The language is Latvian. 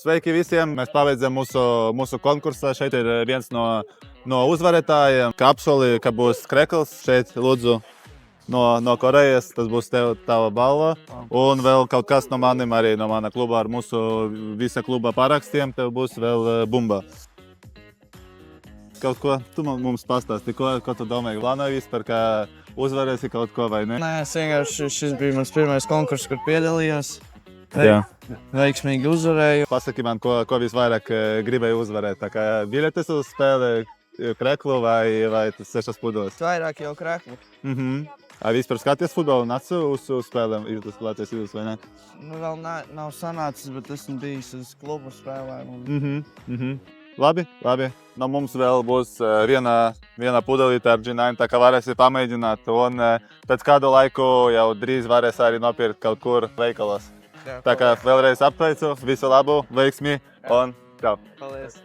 Sveiki visiem! Mēs pabeidzam mūsu konkursā. Šeit ir viens no uzvarētājiem. Kā apsolīju, ka būs krekls šeit, lūdzu, no Korejas. Tas būs tava balva. Un vēl kaut kas no manim, arī no mana kluba ar mūsu visa kluba parakstiem. Tev būs vēl bumba. Kaut ko tu mums pastāsti, ko tu domāji? Plānoji vispār, ka uzvarēsi kaut ko vai ne? Nē, es vienkārši šis bija mans pirmais konkurss, kur piedalījos. Jā. Veiksmīgi uzvarēju. Pasaki man, ko visvairāk gribēji uzvarēt? Tā kā biļetes uz spēli, kreklu vai tas 6 pudeles? Vairāk jau kreklu. Vispār skaties futbolu un acu uz spēlēm, ir tas Latvijas vidus vai ne? Nu, vēl nav sanācis, bet esmu bijis uz klubu spēlēm. Labi. No mums vēl būs viena pudelīte ar G9, tā kā varēsi pamēģināt. Un pēc kādu laiku jau drīz varēs arī nopirkt kaut kur veikalos. Tā kā vēlreiz apsveicu, visu labu, veiksmi un čau! Paldies!